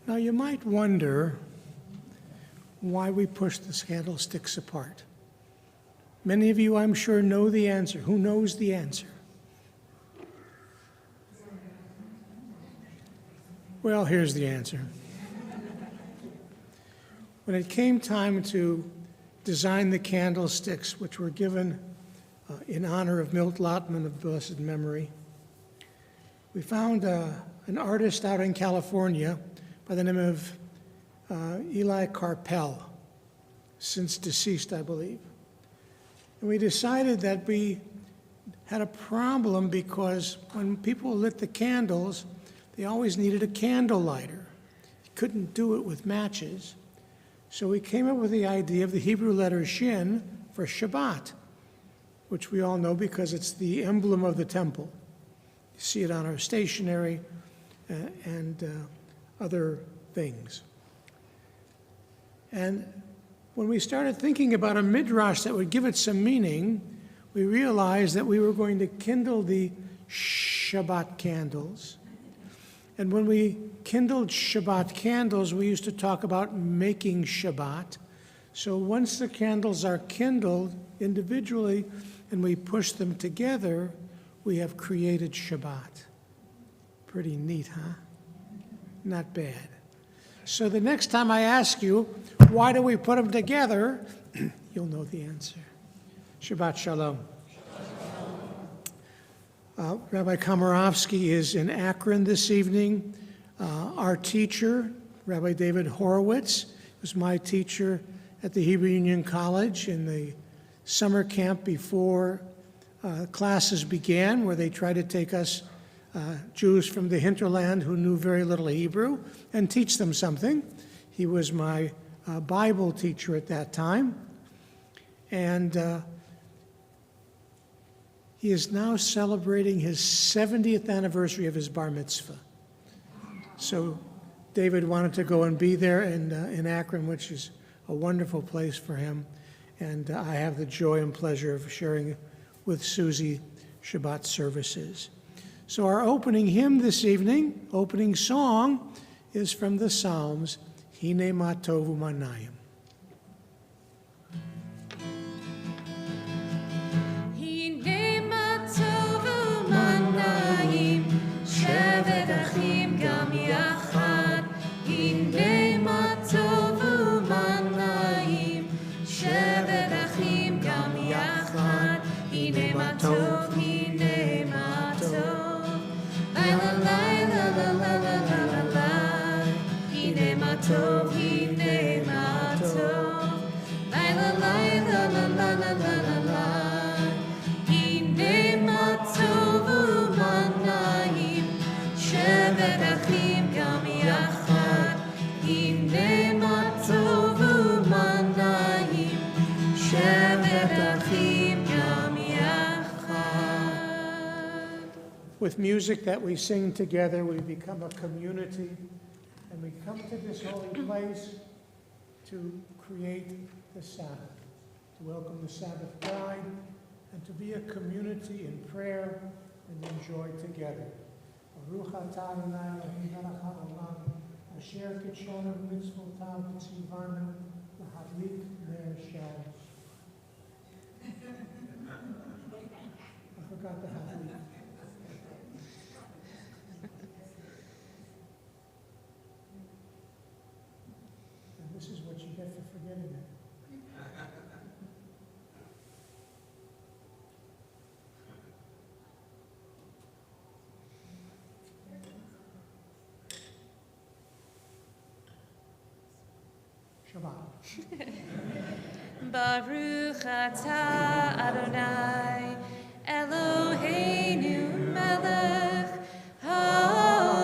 Now you might wonder why we push the candlesticks apart. Many of you, I'm sure, know the answer. Who knows the answer? Well, here's the answer. When it came time to design the candlesticks, which were given in honor of Milt Lotman of blessed memory, we found an artist out in California by the name of Eli Carpel, since deceased, I believe. And we decided that we had a problem because when people lit the candles, they always needed a candle lighter. You couldn't do it with matches. So we came up with the idea of the Hebrew letter Shin for Shabbat, which we all know because it's the emblem of the temple. You see it on our stationery and other things. And when we started thinking about a midrash that would give it some meaning, we realized that we were going to kindle the Shabbat candles. And when we kindled Shabbat candles, we used to talk about making Shabbat. So once the candles are kindled individually and we push them together, we have created Shabbat. Pretty neat, huh? Not bad. So the next time I ask you, why do we put them together, you'll know the answer. Shabbat Shalom. Rabbi Komarovsky is in Akron this evening. Our teacher, Rabbi David Horowitz, was my teacher at the Hebrew Union College in the summer camp before classes began, where they tried to take us Jews from the hinterland who knew very little Hebrew and teach them something. He was my Bible teacher at that time. And he is now celebrating his 70th anniversary of his bar mitzvah. So David wanted to go and be there in Akron, which is a wonderful place for him. And I have the joy and pleasure of sharing with Susie Shabbat services. So our opening hymn this evening, opening song, is from the Psalms, Hine Ma Tovu Manayim. שבת אחים גם יחד, הנה מה טוב ומנעים. שבת אחים גם יחד, הנה מה טוב, הנה מה טוב. לילה לילה לילה לילה לילה, הנה מה טוב, הנה מה טוב. לילה לילה לילה לילה לילה, הנה מה טוב ומנעים. שבת אחים גם יחד, הנה מה טוב ומנעים. שבת אחים גם יחד. With music that we sing together, we become a community, and we come to this holy place to create the Sabbath, to welcome the Sabbath bride, and to be a community in prayer and enjoy together. Baruch atah Adonai Eloheinu melech haolam, asher kitshanu b'mitzvotav v'tzivanu l'hadlik ner shel. I forgot the hadlik. And this is what you get for forgetting it. Baruch atah Adonai Eloheinu melech haolam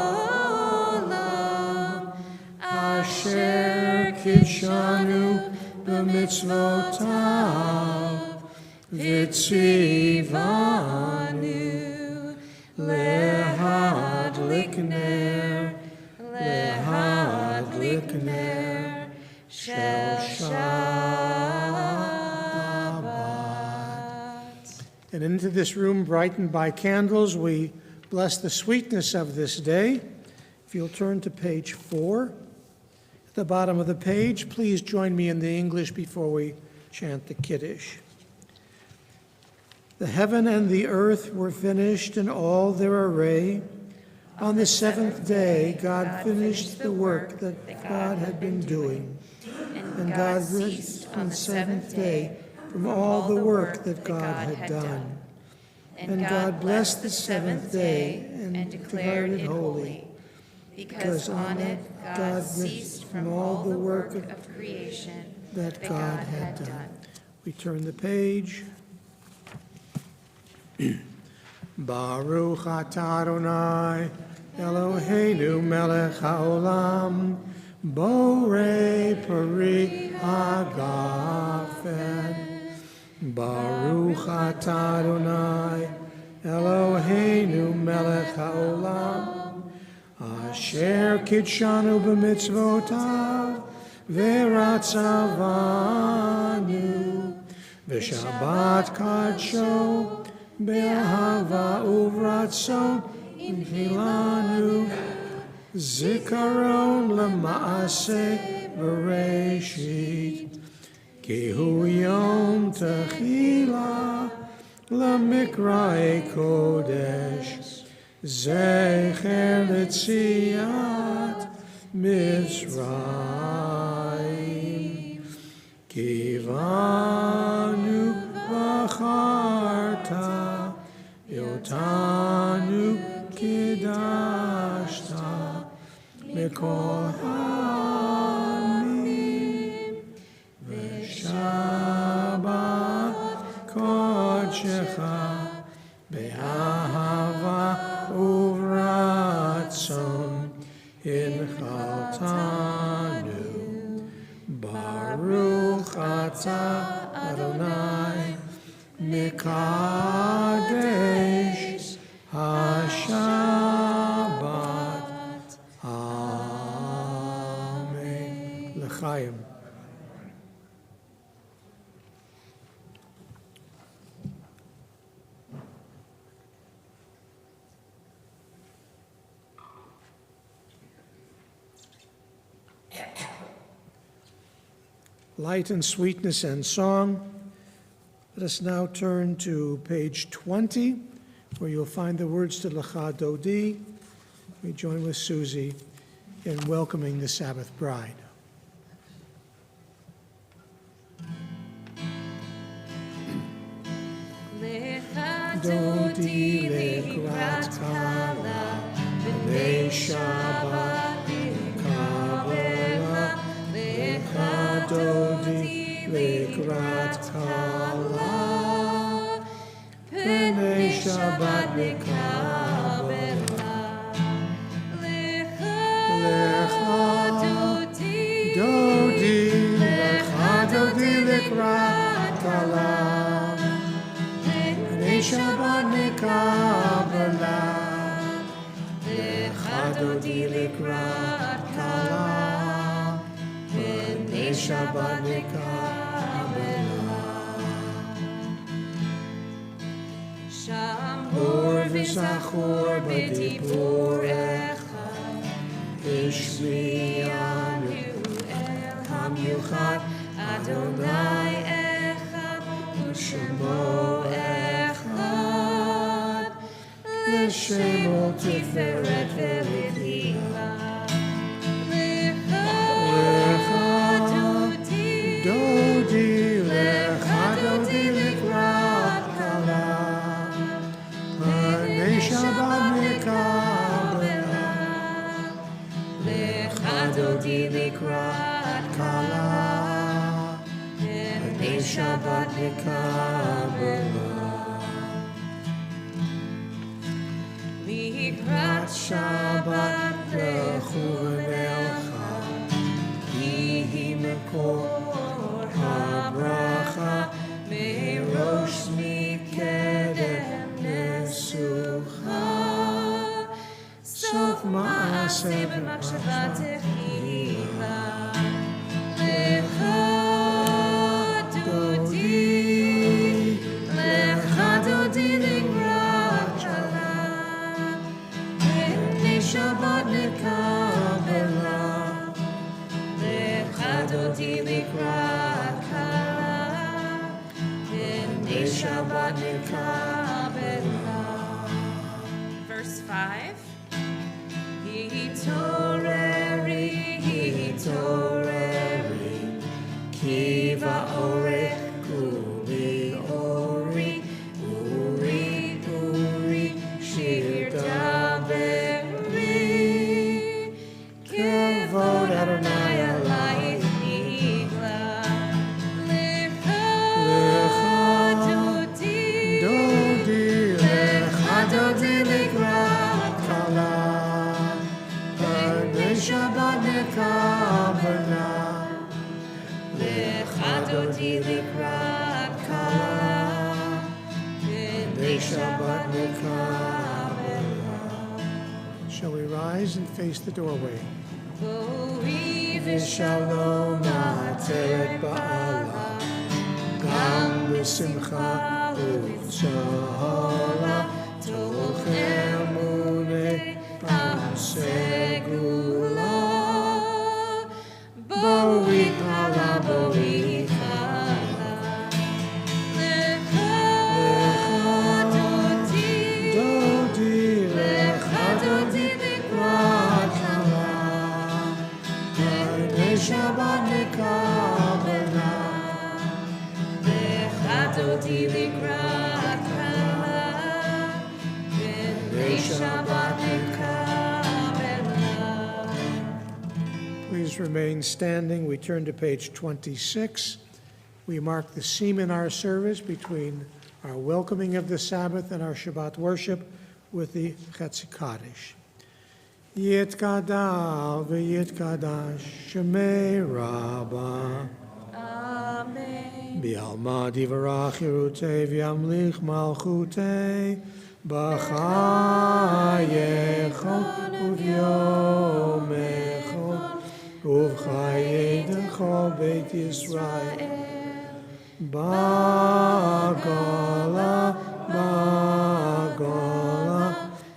asher kitshanu b'mitzvotav v'tzivanu lehadlik ner shel Shabbat. And into this room brightened by candles, we bless the sweetness of this day. If you'll turn to page 4. the bottom of the page, please join me in the English before we chant the Kiddush. The heaven and the earth were finished in all their array. On the seventh day, God finished the work that God had been doing. And God rested on the seventh day from all the work that God had done. And God blessed the seventh day and declared it holy, because on it God ceased from all the work of creation that God had done. We turn the page. Baruch atah Adonai Eloheinu melech haolam borei peri hagafen. Baruch atah Adonai Eloheinu melech haolam asher kitshanu b'mitzvotav v'ratzavanu v'shabbat kadsho be'ahava uvratzon imhilanu zikaron lema'aseh bereshit ki hu yom techila lemikra'e kodesh zecher letziat Mitzrayim kivanu v'charta yotanu kidashta mikol ha'amim v'shabbat kodshecha be'ahava uvratzon inchaltanu Baruch atah Adonai Mekadesh HaShabbat. Amen. L'chaim. Light and sweetness and song. Let us now turn to page 20, where you'll find the words to Lecha Dodi. We join with Susie in welcoming the Sabbath bride. Lecha Dodi lekrat kala b'nei Shabbat kabela. Lecha Dodi lekrat kala b'nei Shabbat kabela. Lecha Dodi lekrat kala Shabbat mekabela. Lecha Dodi lekrat kala b'nei Shabbat mekabela. Shamor v'zachor b'dibur echad ishmianu el hamiuchad Adonai echad u'shemo Shemo tiferet v'lehila. Lecha Dodi lekrat kala b'nei Shabbat mekabela. Lecha Dodi lekrat kala b'nei Shabbat mekabela. Likrat Shabbat lechuvenelcha, Yihi mekor habracha, merosh mikedem nesucha. Sof ma'aseh b'machshava techila. Lecha Dodi likrat kala Shabbat mekabela. Shabbat Nikabela. Verse 5. Hitoreri, Kiva Orech, Kuli Ori, Uri, Shir Daberi, Kevod Adonai Alayich Nigla, Lecha Dodi Likrat Kala, Shabbat Nikabela, Lecha Dodi Likrat Kala, Shabbat Nikabela. Shall we rise and face the doorway? Boi v'shalom ateret ba'ala, Gam b'simcha u'v'tzola, Tolchem unei segula. Boi chala, Lecha Dodi Likrat Kala, Shabbat Nikabela, Lecha Dodi Likrat Kala, Shabbat Nikabela. Please remain standing. We turn to page 26. We mark the seam in our service between our welcoming of the Sabbath and our Shabbat worship with the Chetzi Kaddish. Yitkadal v'yitkadash Shemei Rabbah Amen. B'alma divarach Yerutei v'yamlich malchutei b'chayecho u'v'yomecho u'v'chayedecho Beit Yisrael Ba'gola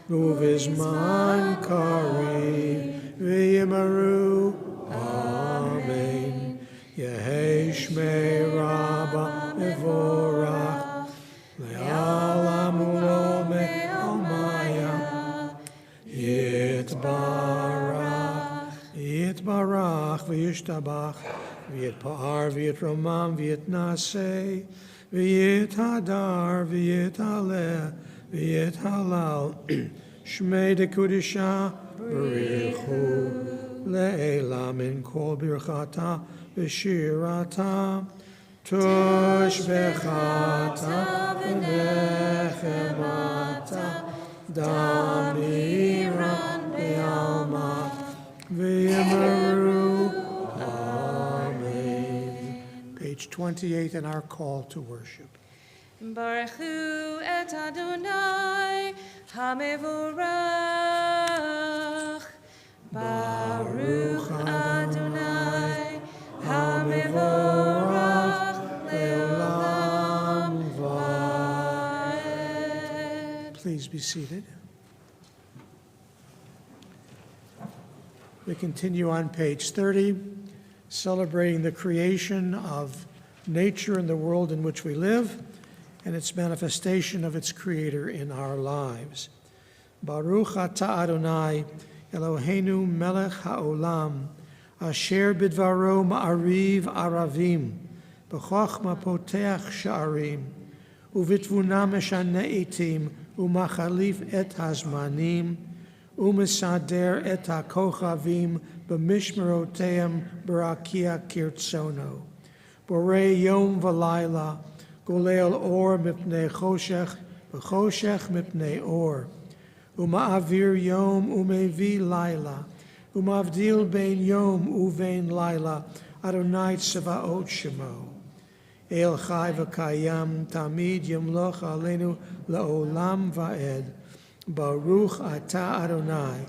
Uvizman Kari V'yimaru Amen Yehei Shmei Rabbah Mevorach Le'alam U'lomei Almaya Yitbarach V'yishtabach V'yitpa'ar V'yitromam V'yitnaseh V'yithadar V'yithaleh V'yithalal Shmei Dekudisha B'richu Le'ela Min Kol Birchata V'shirata Tush Bechata V'nechemata Damiran Be'alma V'yimaru Amen. Page 28 in our call to worship. Baruch hu et Adonai HaMevorach. Baruch Adonai HaMevorach Le'olam Va'ed. Please be seated. We continue on page 30, celebrating the creation of nature and the world in which we live, and its manifestation of its creator in our lives. Baruch atah Adonai, Eloheinu melech haolam, asher bidvaro ma'ariv aravim, b'chochma poteach sha'arim, uvitvuna meshane etim, umachalif et hazmanim, umesader et hakochavim, b'mishmeroteim b'rakia kirtsono. Borei yom v'layla, Golel or mipnei choshech, v'choshech mipnei or. Uma'avir yom umevi laila. Umavdil bein yom uvein laila. Adonai tzavaot shemo. El chai v'kayam tamid yemloch aleinu le'olam va'ed. Baruch atah Adonai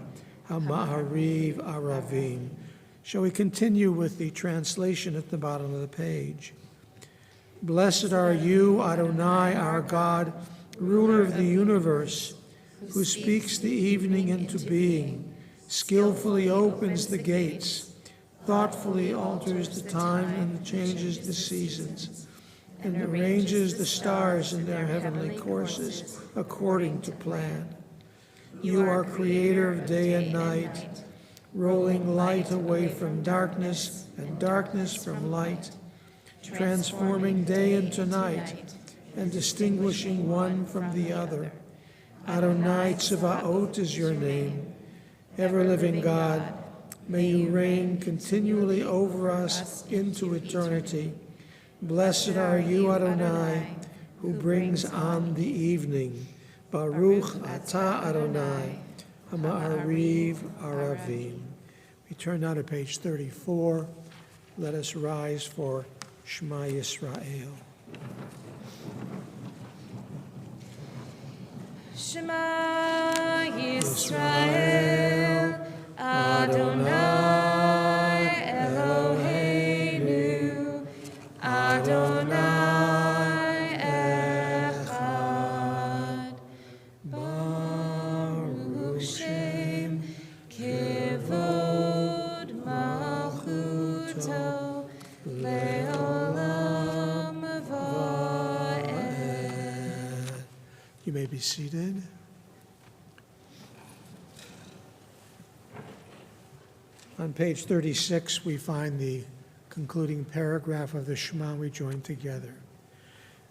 ha'ma'ariv aravim. Shall we continue with the translation at the bottom of the page? Blessed are you, Adonai, our God, ruler of the universe, who speaks the evening into being, skillfully opens the gates, thoughtfully alters the time and changes the seasons. and arranges the stars in their heavenly courses according to plan. You are creator of day and night, rolling light away from darkness and darkness from light, transforming day into night and distinguishing one from the other. Adonai Tzevaot is your name. Ever-living God, may you reign continually over us into eternity. Blessed are you, Adonai, who brings on the evening. Baruch atah Adonai, ha'ma'ariv aravim. We turn now to page 34. Let us rise for Shema Yisrael. Shema Yisrael, Adonai Eloheinu, Adonai Echad. Baruch Shem Kivod Malchuto Leolam Va'ed. You may be seated. On page 36, we find the concluding paragraph of the Shema we join together.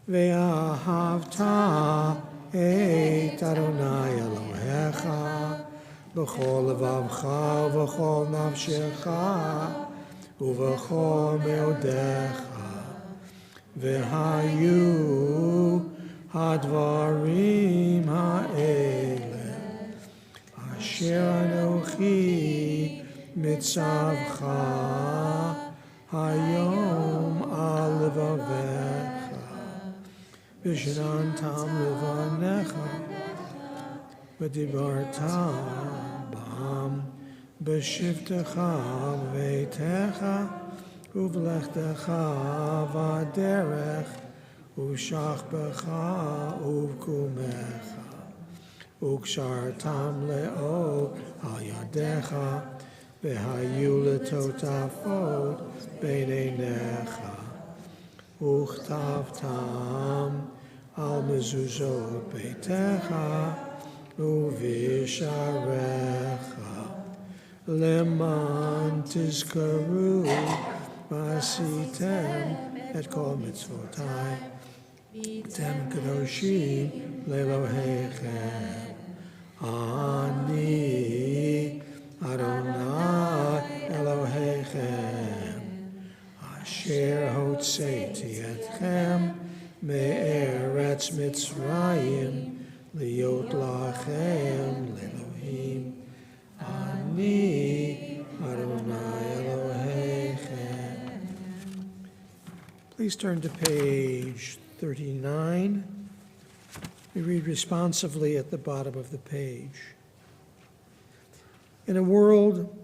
Ve'ahavta et Adonai Elohecha b'chol levavcha v'chol nafshecha uv'chol meodecha ve'hayu hadvarim ha'ele asher anochi mitzavcha hayom al levavecha v'shenantam levanecha v'dibartam bam b'shivtecha v'veitecha uv'lechtecha v'aderech uv'shachbecha uv'kumecha וקשרתם לאור על ידיך, והיו לטוטפות בין עיניך, וכתבתם על מזוזות ביתך ובשעריך, למען תזכרו ועשיתם את כל מצוותיי, אתם קדושים לאלוהיכם. אני אדוני אלוהיכם, אשר הוצאתי אתכם מארץ מצרים, להיות לכם לאלוהים. אני אדוני אלוהיכם. Please turn to page 39. We read responsively at the bottom of the page. In a world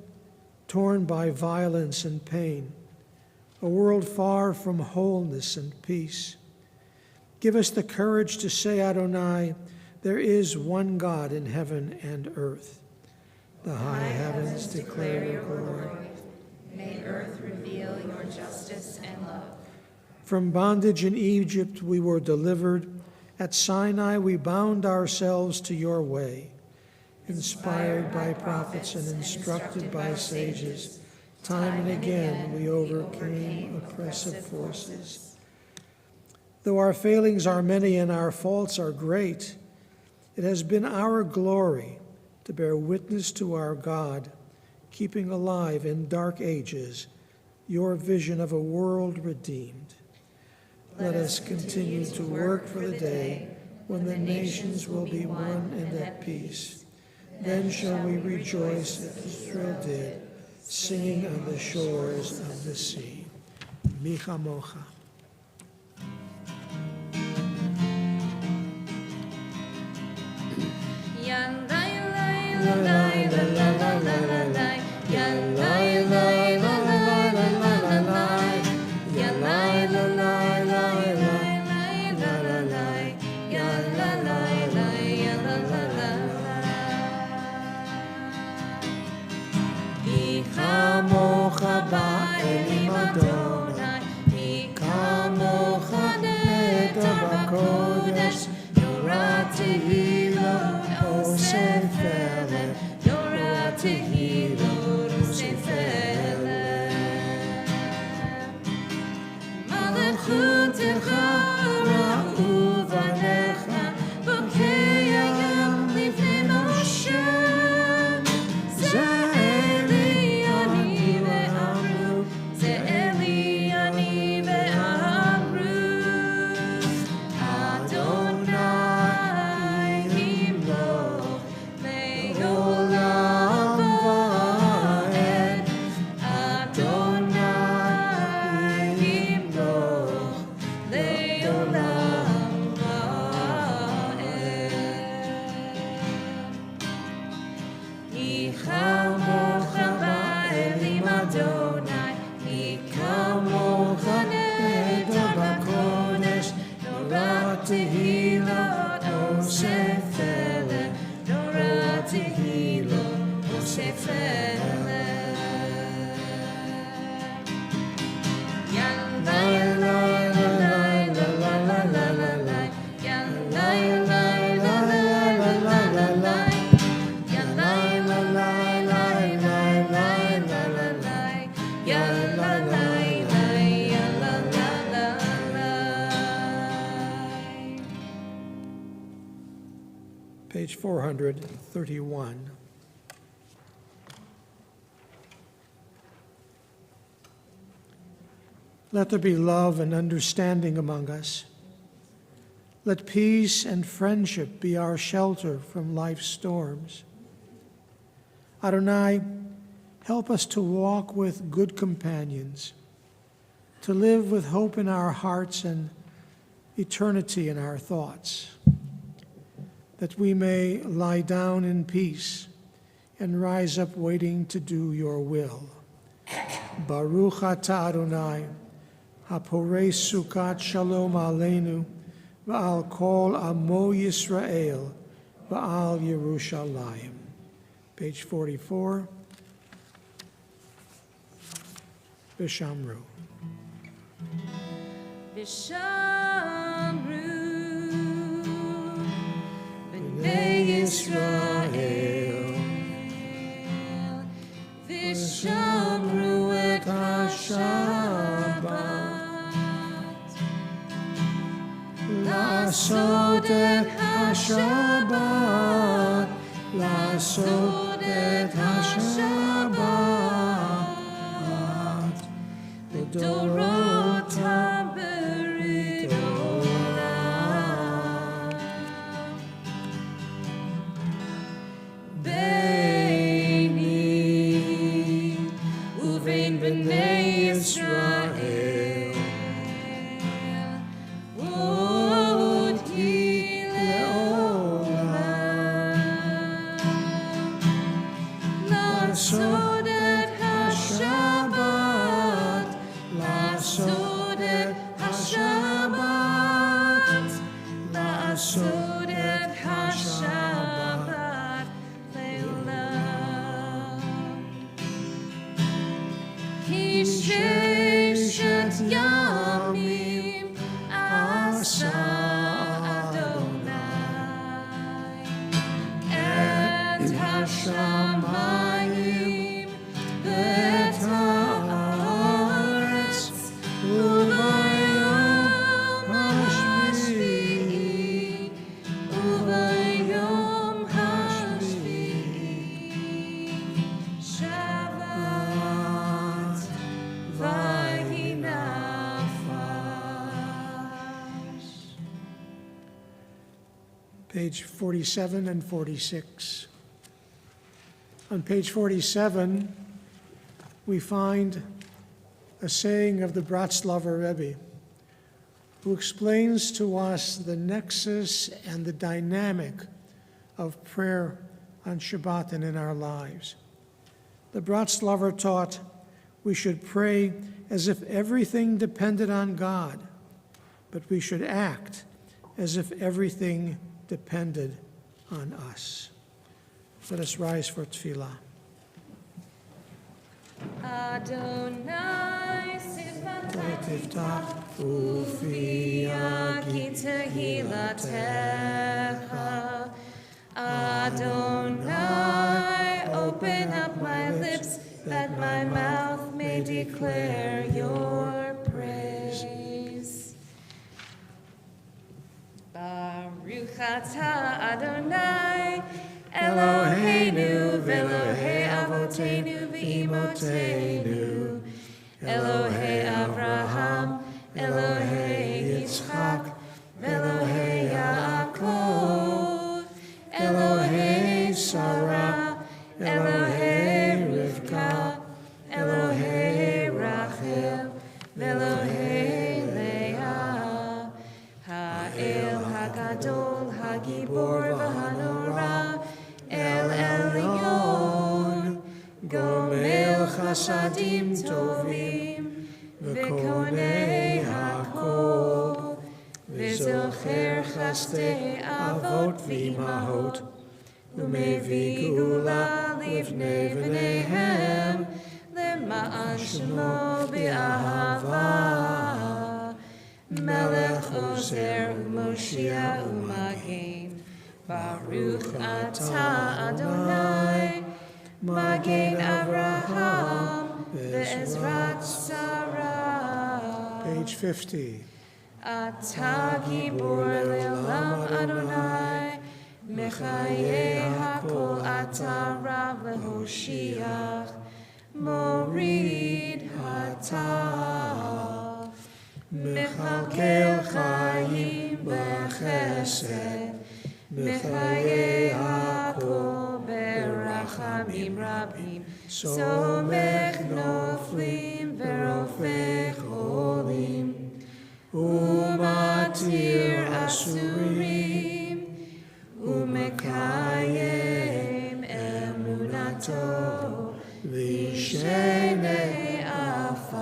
torn by violence and pain, a world far from wholeness and peace, give us the courage to say, Adonai, there is one God in heaven and earth. The high heavens declare your glory. May earth reveal your justice and love. From bondage in Egypt we were delivered. At Sinai we bound ourselves to your way. Inspired by prophets and instructed by sages, time and again we overcame oppressive forces. Though our failings are many and our faults are great, it has been our glory to bear witness to our God, keeping alive in dark ages your vision of a world redeemed. Let us continue to work for the day when the nations will be one and at peace. Then shall we rejoice as Israel did, singing on the shores of the sea. Micha Mocha. Kamocha ba'elim Adonai, Kamocha page 431. Let there be love and understanding among us. Let peace and friendship be our shelter from life's storms. Adonai, help us to walk with good companions, to live with hope in our hearts and eternity in our thoughts, that we may lie down in peace and rise up waiting to do your will. Baruch atah Adonai, haporei sukat shalom aleinu, v'al kol amo Yisrael, v'al Yerushalayim. Page 44, Vishamru. Vishamru, B'nai Yisrael, Vishamru et HaShabbat, La'asod et HaShabbat, La'asod et HaShabbat, L'dorot haberid olam. Beini uvein b'nei Yisrael, od hi le'olam. La'asod et HaShabbat, La'asod et HaShabbat, La'asod et HaShabbat le'olam. Ki sheshet yamim asa Adonai et hashamayim et haaretz ubayom hashvi'i ubayom hashvi'i Shabbat vayinafash. Page 47 and 46. On page 47, we find a saying of the Bratslaver Rebbe, who explains to us the nexus and the dynamic of prayer on Shabbat and in our lives. The Bratslaver taught we should pray as if everything depended on God, but we should act as if everything depended on us. Let us rise for tefillah. Adonai Tiftach Ufia ki tehilatecha. Adonai, open up my lips that my mouth may declare your praise. Baruch atah Adonai, Eloheinu v'Elohei avotenu v'imotenu, Elohei Avraham, Elohei Yitzchak, v'Elohei Yaakov, Elohei Sarah, Elohei Rivka, Elohei Rachel, v'Elohei Leah, Ha'el HaGadol, HaGibor v'Hanora, El Elyon, Gomel Chasadim Tovim, V'Konei HaKol, V'Zocher Chastei Avot V'Imahot, U'Mevi Gula Livnei V'neihem, L'ma'an Shemo B'Ahava, Melech Ozer U'Moshia U'Magen, Baruch atah Adonai, Magen Avraham, Ve'ezrat Sarah. Page 50. Atah Gibor Le'olam Adonai, מחיי הכל אתה רב להושיח, מוריד הטל. מכלכל חיים בחסד, מחיי הכל ברחמים רבים, סומך נופלים ורופא חולים, ומתיר אסורים, ומקיים אמונתו לשני עפר.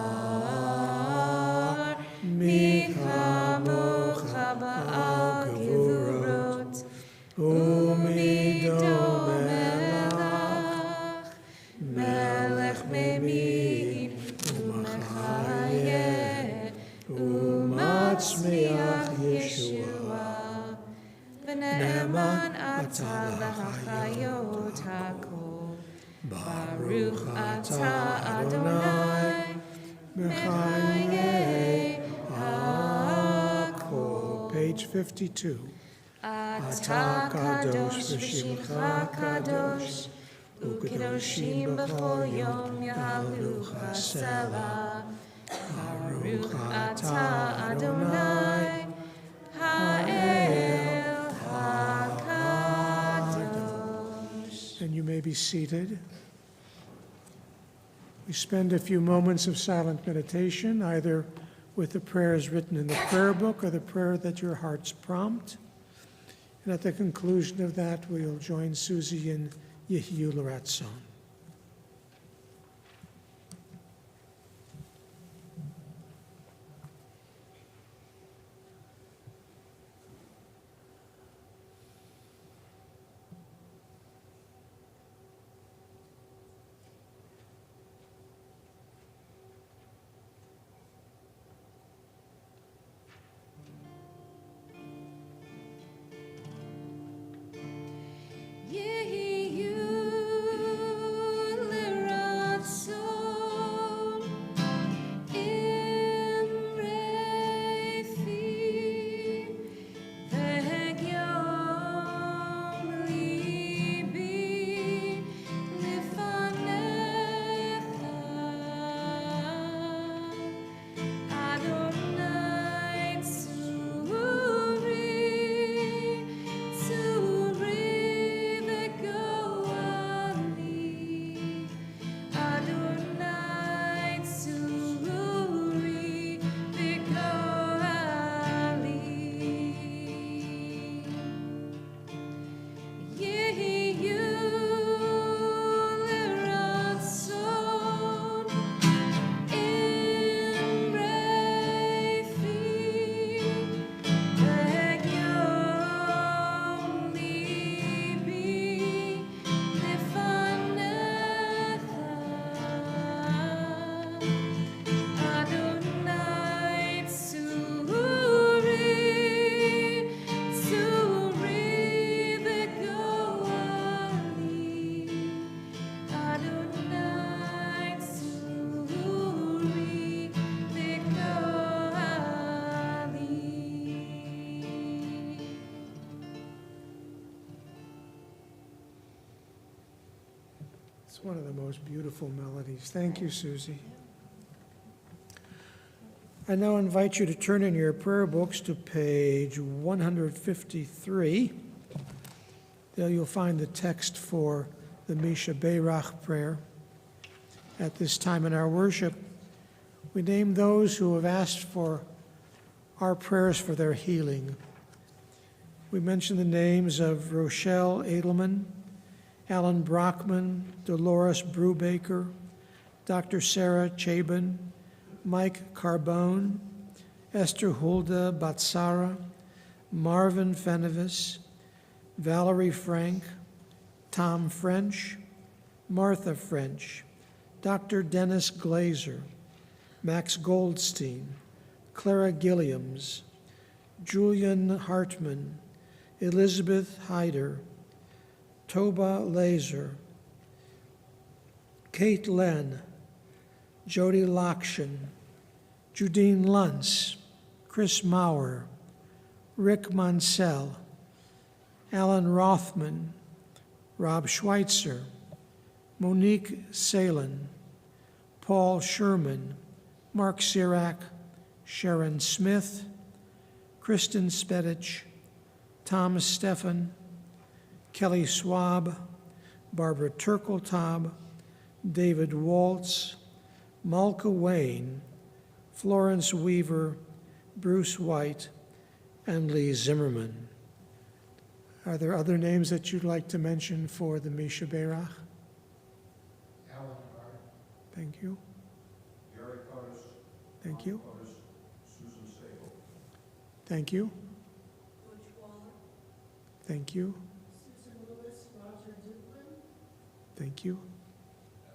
מי כמוך בעל גבורות, ומי דומה לך, מלך ממית ומחיה, ומצמיח ישועה. ונאמן אתה להחיות הכל, ברוך אתה אדוני מחיי הכל. Page 52. אתה קדוש ושמך קדוש, וקדושים בכל יום יהללוך סלה. ברוך אתה אדוני האל הקדוש. And you may be seated. We spend a few moments of silent meditation, either with the prayers written in the prayer book or the prayer that your hearts prompt. And at the conclusion of that, we'll join Susie in Yehiyu L'Ratzon. It's one of the most beautiful melodies. Thank you, Susie. I now invite you to turn in your prayer books to page 153. There you'll find the text for the Misha Beirach prayer. At this time in our worship, we name those who have asked for our prayers for their healing. We mention the names of Rochelle Edelman, Alan Brockman, Dolores Brubaker, Dr. Sarah Chabin, Mike Carbone, Esther Hulda Batsara, Marvin Fenivis, Valerie Frank, Tom French, Martha French, Dr. Dennis Glazer, Max Goldstein, Clara Gilliams, Julian Hartman, Elizabeth Hyder, Toba Laser, Kate Len, Jody Lakshan, Judine Luntz, Chris Maurer, Rick Monsell, Alan Rothman, Rob Schweitzer, Monique Salin, Paul Sherman, Mark Sirac, Sharon Smith, Kristen Spedich, Thomas Stephan, Kelly Swab, Barbara Turkeltaub, David Waltz, Malka Wayne, Florence Weaver, Bruce White, and Lee Zimmerman. Are there other names that you'd like to mention for the Misha Berach? Alan Hart, Thank you. Gary Curtis, Thank you. Curtis, Susan Sable. Thank you. Thank you. Susan Lewis, Roger Duplin. Thank you.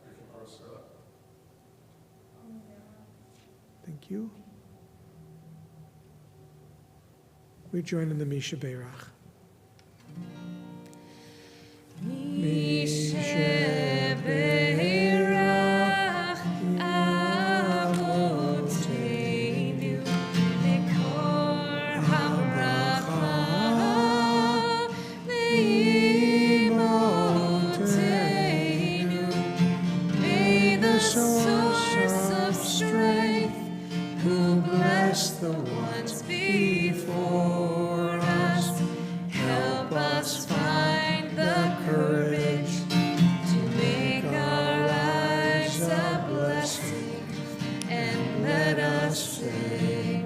Ricky Marcella. Thank you. We join in the Misha Berach. Misha Berach Avoteinu Mikor HaBracha Le'imotenu. May the source of strength, who blessed the ones before us, help us find the courage to make our lives a blessing, and let us say,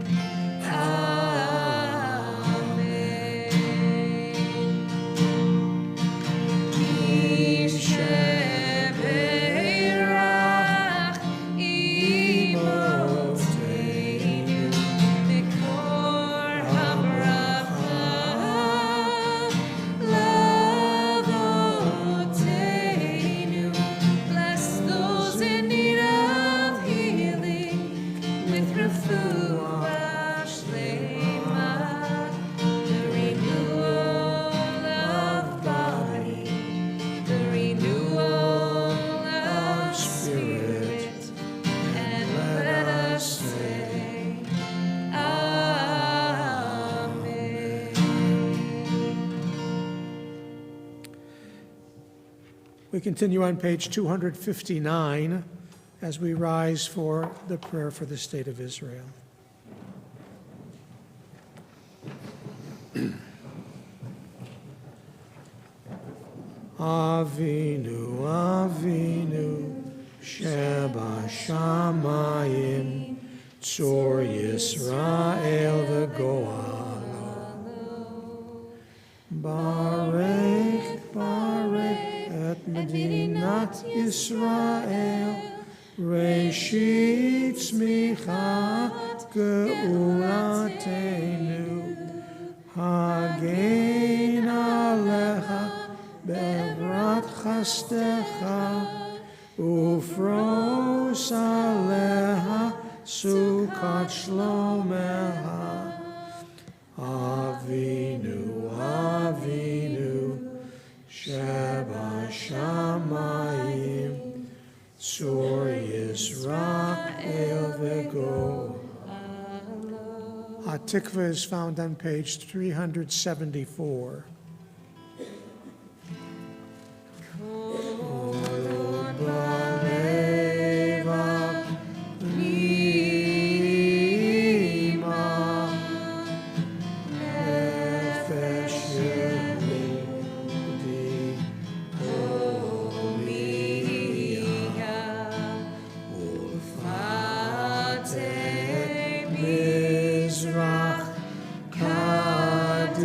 Amen. Misha Berach Imotenu Mikor HaBracha Lavotenu. Bless those in need of healing with refuah shlema, the renewal of body, the renewal of spirit, and let us say, Amen. We continue on page 259 as we rise for the prayer for the state of Israel. Avinu, Avinu, Shebashamayim, Tzor Yisrael v'Goalo. Barech, Barech, et Medinat Yisrael, Reshit Tzmichat Geulatenu, Hagein Alecha, Be'evrat Chastecha, Ufros Aleha, Sukat Shlomeha. Avinu, Avinu, Shebashamayim, Tzor Yisrael v'Go. Hatikva is found on page 374. Mizrach Kadima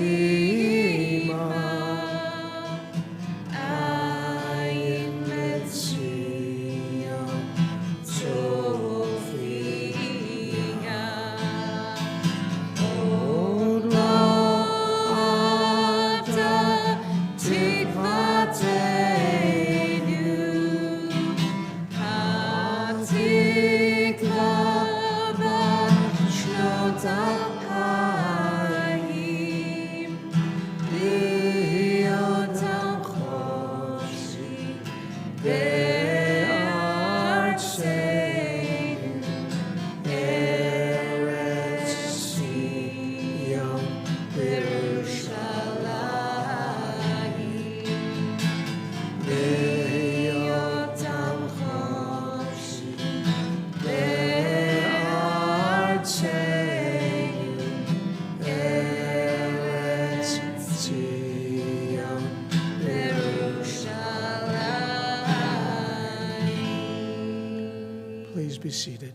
be seated.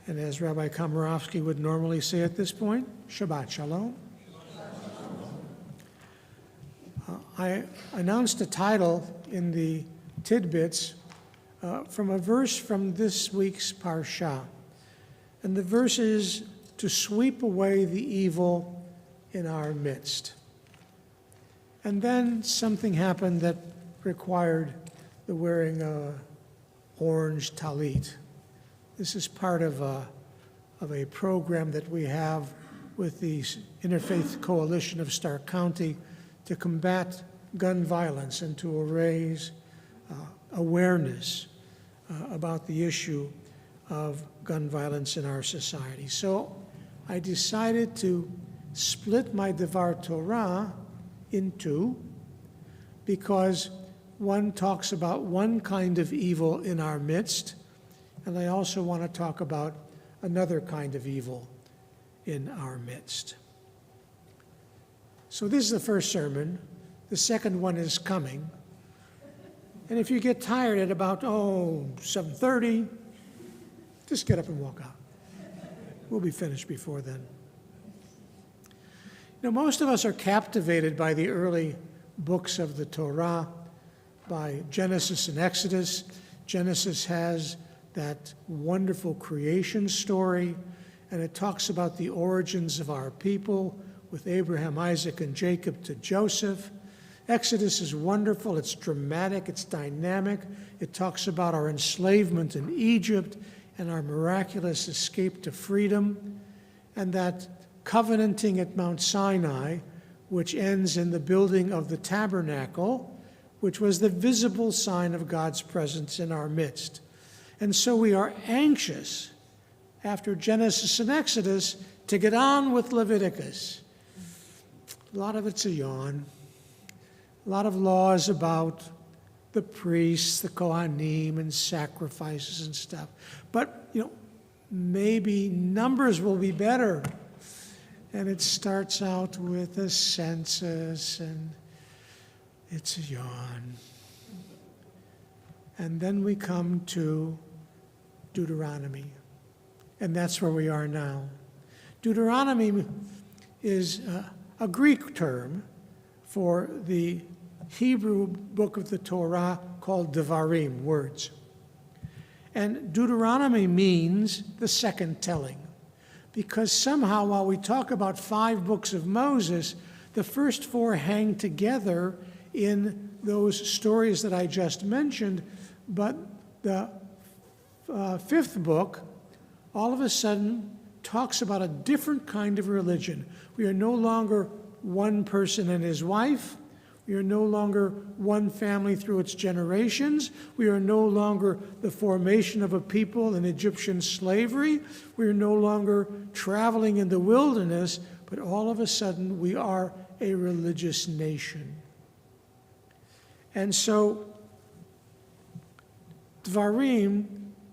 And as Rabbi Komorowski would normally say at this point, Shabbat Shalom. I announced a title in the tidbits from a verse from this week's Parsha. And the verse is to sweep away the evil in our midst. And then something happened that required the wearing of orange talit. This is part of a program that we have with the Interfaith Coalition of Stark County to combat gun violence and to raise awareness about the issue of gun violence in our society. So I decided to split my Devar Torah in two, because one talks about one kind of evil in our midst, and I also want to talk about another kind of evil in our midst. So this is the first sermon. The second one is coming. And if you get tired at about, 7:30, just get up and walk out. We'll be finished before then. You know, most of us are captivated by the early books of the Torah, by Genesis and Exodus. Genesis has that wonderful creation story, and it talks about the origins of our people with Abraham, Isaac, and Jacob to Joseph. Exodus is wonderful, it's dramatic, it's dynamic. It talks about our enslavement in Egypt and our miraculous escape to freedom, and that covenanting at Mount Sinai, which ends in the building of the tabernacle, which was the visible sign of God's presence in our midst. And so we are anxious, after Genesis and Exodus, to get on with Leviticus. A lot of it's a yawn. A lot of laws about the priests, the Kohanim, and sacrifices and stuff. But, maybe Numbers will be better. And it starts out with a census, and it's a yawn. And then we come to Deuteronomy. And that's where we are now. Deuteronomy is a Greek term for the Hebrew book of the Torah called Devarim, words. And Deuteronomy means the second telling, because somehow while we talk about 5 books of Moses, the first 4 hang together in those stories that I just mentioned, but the 5th book all of a sudden talks about a different kind of religion. We are no longer one person and his wife. We are no longer one family through its generations. We are no longer the formation of a people in Egyptian slavery. We are no longer traveling in the wilderness, but all of a sudden we are a religious nation. And so Dvarim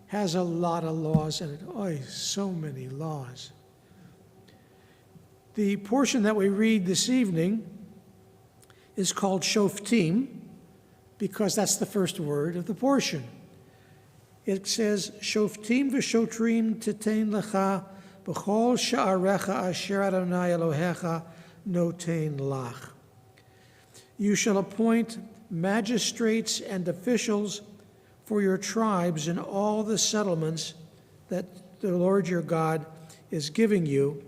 has a lot of laws in it. So many laws. The portion that we read this evening is called Shoftim, because that's the first word of the portion. It says, Shoftim v'shotrim titein lecha b'chol sha'arecha asher Adonai Elohecha notein lach. You shall appoint magistrates and officials for your tribes in all the settlements that the Lord your God is giving you,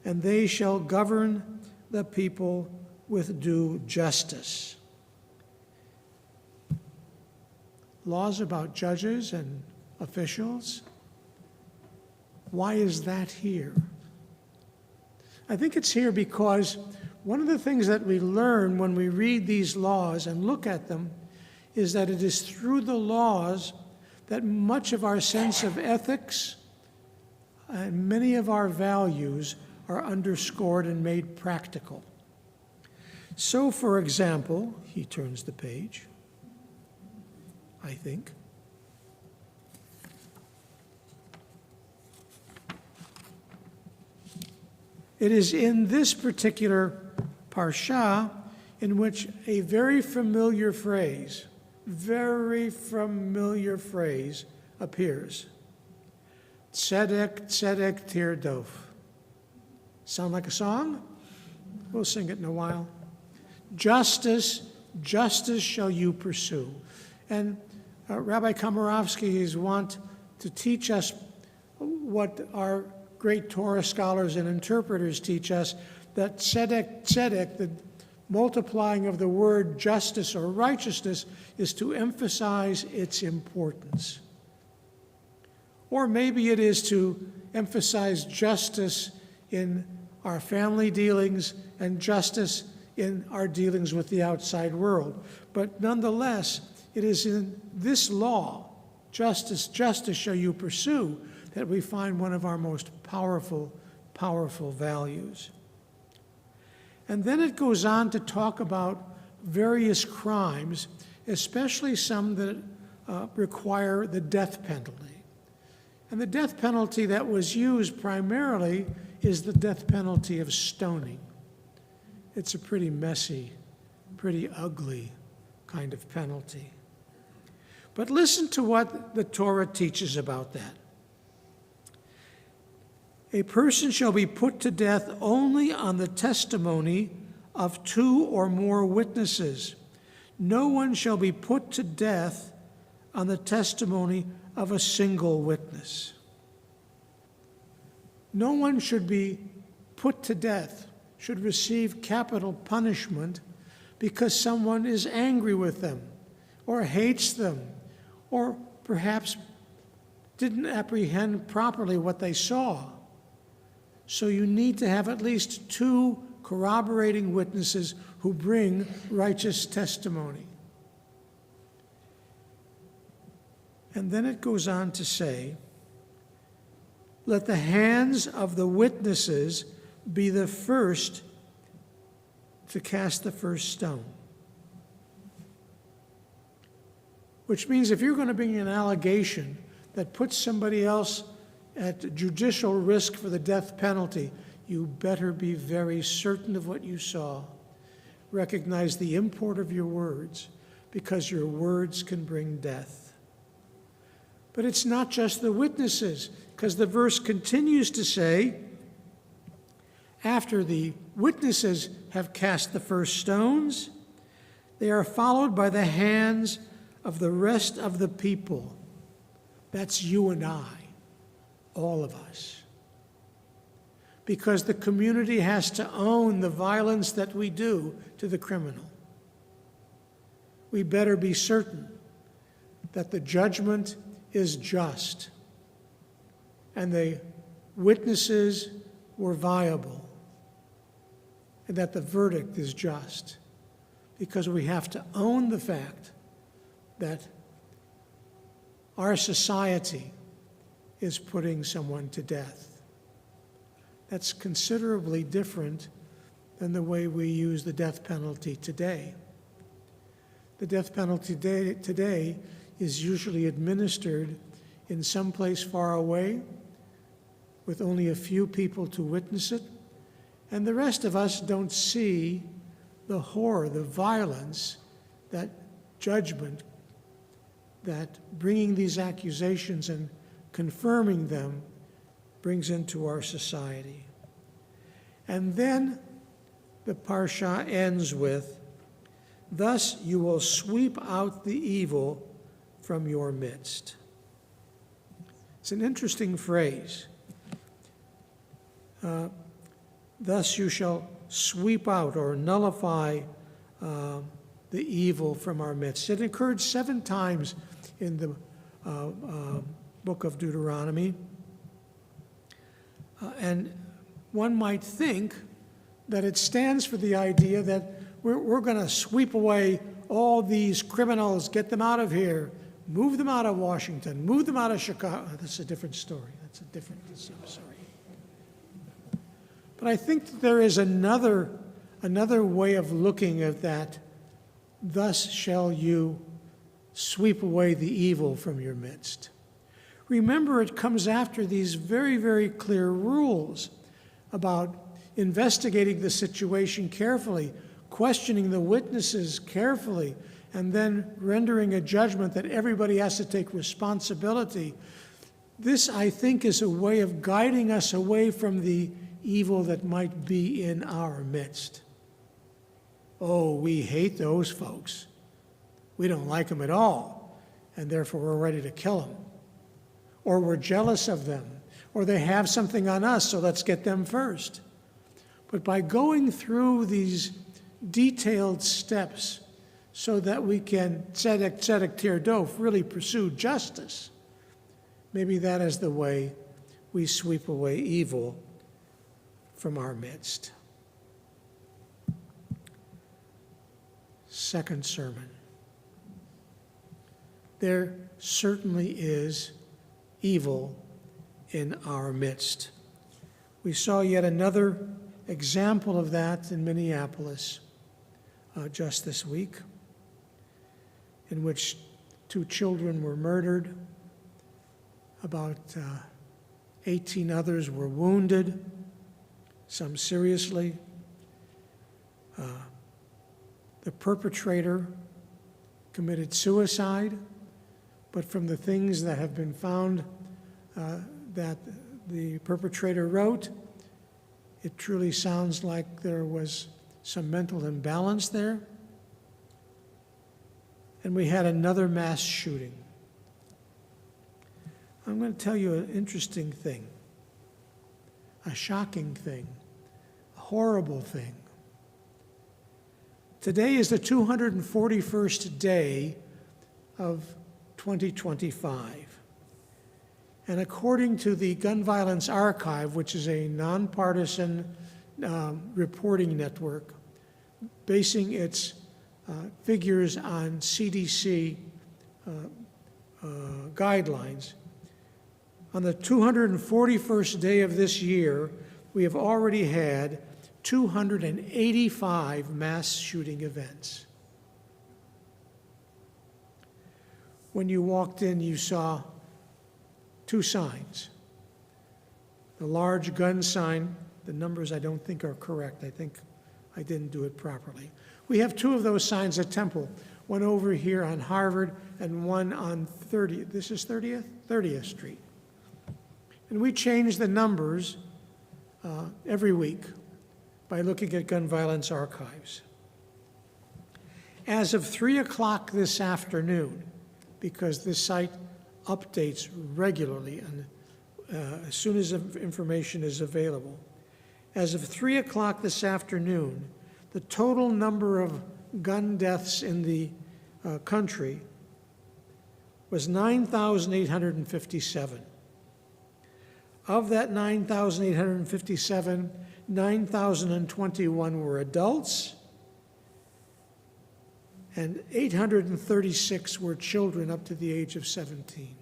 and they shall govern the people with due justice. Laws about judges and officials. Why is that here? I think it's here because one of the things that we learn when we read these laws and look at them is that it is through the laws that much of our sense of ethics and many of our values are underscored and made practical. So, for example, he turns the page, I think. It is in this particular parsha, in which a very familiar phrase appears. Tzedek, tzedek tirdof. Sound like a song? We'll sing it in a while. Justice, justice shall you pursue. And Rabbi Komarovsky is wont to teach us what our great Torah scholars and interpreters teach us, that tzedek, tzedek, the multiplying of the word justice or righteousness, is to emphasize its importance. Or maybe it is to emphasize justice in our family dealings and justice in our dealings with the outside world. But nonetheless, it is in this law, justice, justice shall you pursue, that we find one of our most powerful values. And then it goes on to talk about various crimes, especially some that require the death penalty. And the death penalty that was used primarily is the death penalty of stoning. It's a pretty messy, pretty ugly kind of penalty. But listen to what the Torah teaches about that. A person shall be put to death only on the testimony of 2 or more witnesses. No one shall be put to death on the testimony of a single witness. No one should be put to death, should receive capital punishment because someone is angry with them or hates them or perhaps didn't apprehend properly what they saw. So you need to have at least 2 corroborating witnesses who bring righteous testimony. And then it goes on to say, let the hands of the witnesses be the first to cast the first stone. Which means if you're going to bring an allegation that puts somebody else at judicial risk for the death penalty, you better be very certain of what you saw. Recognize the import of your words, because your words can bring death. But it's not just the witnesses, because the verse continues to say, after the witnesses have cast the first stones, they are followed by the hands of the rest of the people. That's you and I, all of us. Because the community has to own the violence that we do to the criminal. We better be certain that the judgment is just and the witnesses were viable and that the verdict is just, because we have to own the fact that our society is putting someone to death. That's considerably different than the way we use the death penalty today. The death penalty today is usually administered in some place far away with only a few people to witness it, and the rest of us don't see the horror, the violence, that judgment, that bringing these accusations and confirming them brings into our society. And then the parsha ends with, thus you will sweep out the evil from your midst. It's an interesting phrase. Thus you shall sweep out or nullify the evil from our midst. It occurred 7 times in the book of Deuteronomy. And one might think that it stands for the idea that we're going to sweep away all these criminals, get them out of here, move them out of Washington, move them out of Chicago. That's a different story. That's I'm sorry. But I think that there is another way of looking at that. Thus shall you sweep away the evil from your midst. Remember, it comes after these very, very clear rules about investigating the situation carefully, questioning the witnesses carefully, and then rendering a judgment that everybody has to take responsibility. This, I think, is a way of guiding us away from the evil that might be in our midst. Oh, we hate those folks. We don't like them at all, and therefore we're ready to kill them. Or we're jealous of them, or they have something on us, so let's get them first. But by going through these detailed steps so that we can, tzedek tirdof, really pursue justice, maybe that is the way we sweep away evil from our midst. Second sermon. There certainly is evil in our midst. We saw yet another example of that in Minneapolis just this week, in which 2 children were murdered, about 18 others were wounded, some seriously. The perpetrator committed suicide, but from the things that have been found that the perpetrator wrote, it truly sounds like there was some mental imbalance there. And we had another mass shooting. I'm going to tell you an interesting thing, a shocking thing, a horrible thing. Today is the 241st day of 2025. And according to the Gun Violence Archive, which is a nonpartisan reporting network, basing its figures on CDC guidelines, on the 241st day of this year, we have already had 285 mass shooting events. When you walked in, you saw 2 signs. The large gun sign, the numbers I don't think are correct. I think I didn't do it properly. We have 2 of those signs at Temple, one over here on Harvard and one on 30th. This is 30th? 30th Street. And we change the numbers every week by looking at Gun Violence Archives. As of 3 o'clock this afternoon, because this site updates regularly and as soon as information is available, as of 3 o'clock this afternoon, the total number of gun deaths in the country was 9,857. Of that 9,857, 9,021 were adults, and 836 were children up to the age of 17.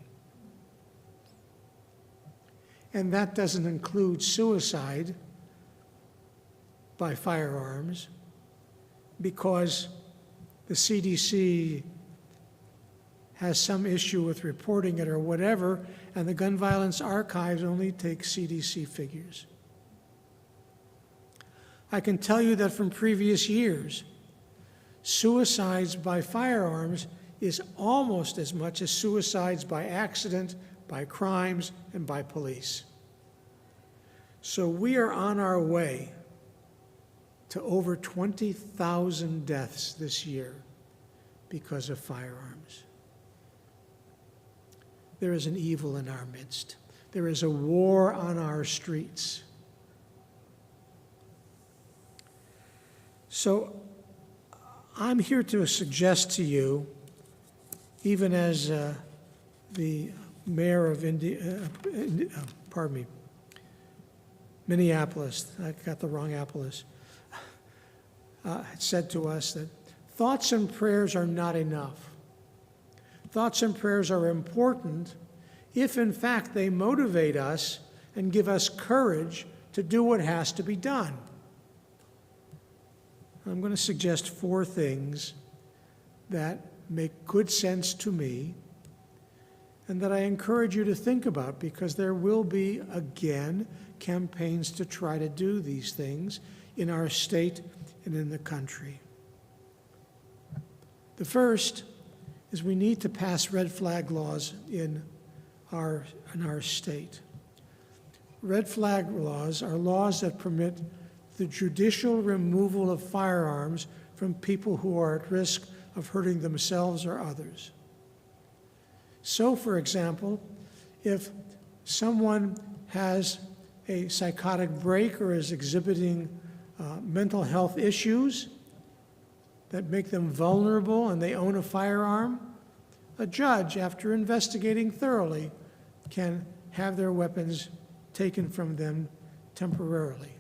And that doesn't include suicide by firearms, because the CDC has some issue with reporting it or whatever, and the Gun Violence Archives only take CDC figures. I can tell you that from previous years, suicides by firearms is almost as much as suicides by accident, by crimes, and by police. So we are on our way to over 20,000 deaths this year because of firearms. There is an evil in our midst. There is a war on our streets. So I'm here to suggest to you, even as the mayor of Minneapolis, I got the wrong Appalachia, said to us that thoughts and prayers are not enough. Thoughts and prayers are important if, in fact, they motivate us and give us courage to do what has to be done. I'm going to suggest 4 things that make good sense to me and that I encourage you to think about, because there will be, again, campaigns to try to do these things in our state and in the country. The first is we need to pass red flag laws in our state. Red flag laws are laws that permit the judicial removal of firearms from people who are at risk of hurting themselves or others. So, for example, if someone has a psychotic break or is exhibiting mental health issues that make them vulnerable and they own a firearm, a judge, after investigating thoroughly, can have their weapons taken from them temporarily.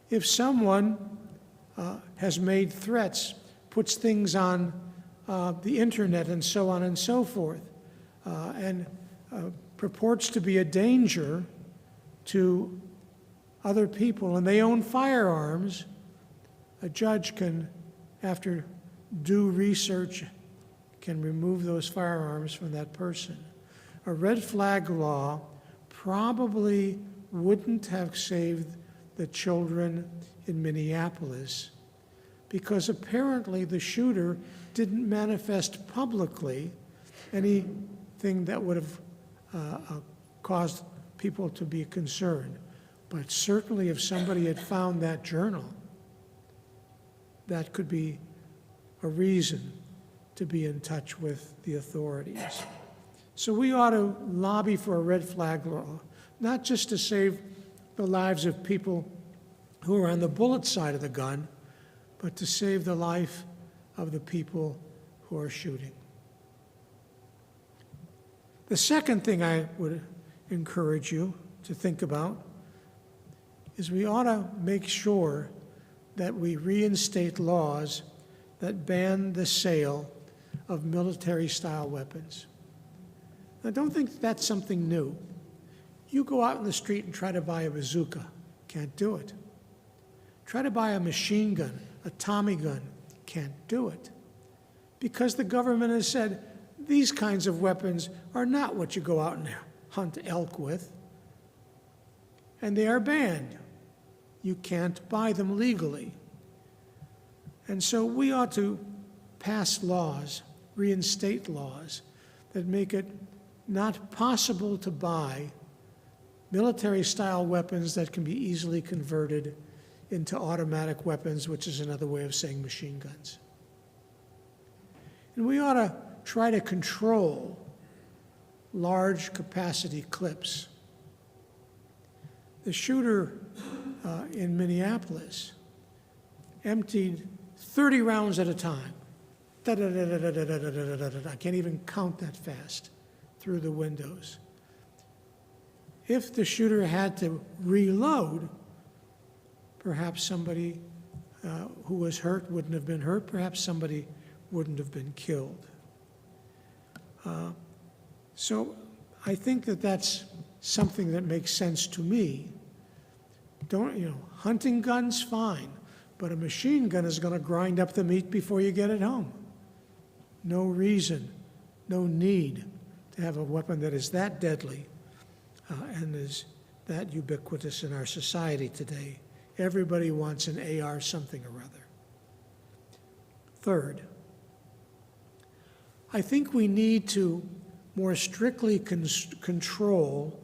If someone has made threats, puts things on the internet and so on and so forth, and purports to be a danger to other people, and they own firearms, a judge can, after due research, can remove those firearms from that person. A red flag law probably wouldn't have saved the children in Minneapolis because apparently the shooter didn't manifest publicly anything that would have caused people to be concerned. But certainly if somebody had found that journal, that could be a reason to be in touch with the authorities. So we ought to lobby for a red flag law, not just to save the lives of people who are on the bullet side of the gun, but to save the life of the people who are shooting. The second thing I would encourage you to think about is we ought to make sure that we reinstate laws that ban the sale of military-style weapons. Now, don't think that's something new. You go out in the street and try to buy a bazooka, can't do it. Try to buy a machine gun, a Tommy gun, can't do it. Because the government has said these kinds of weapons are not what you go out and hunt elk with, and they are banned. You can't buy them legally. And so we ought to pass laws, reinstate laws, that make it not possible to buy military-style weapons that can be easily converted into automatic weapons, which is another way of saying machine guns. And we ought to try to control large capacity clips. The shooter in Minneapolis emptied 30 rounds at a time. I can't even count that fast through the windows. If the shooter had to reload, perhaps somebody who was hurt wouldn't have been hurt, perhaps somebody wouldn't have been killed. So I think that that's something that makes sense to me. Hunting guns, fine, but a machine gun is going to grind up the meat before you get it home. No reason, no need to have a weapon that is that deadly and is that ubiquitous in our society today. Everybody wants an AR something or other. Third, I think we need to more strictly control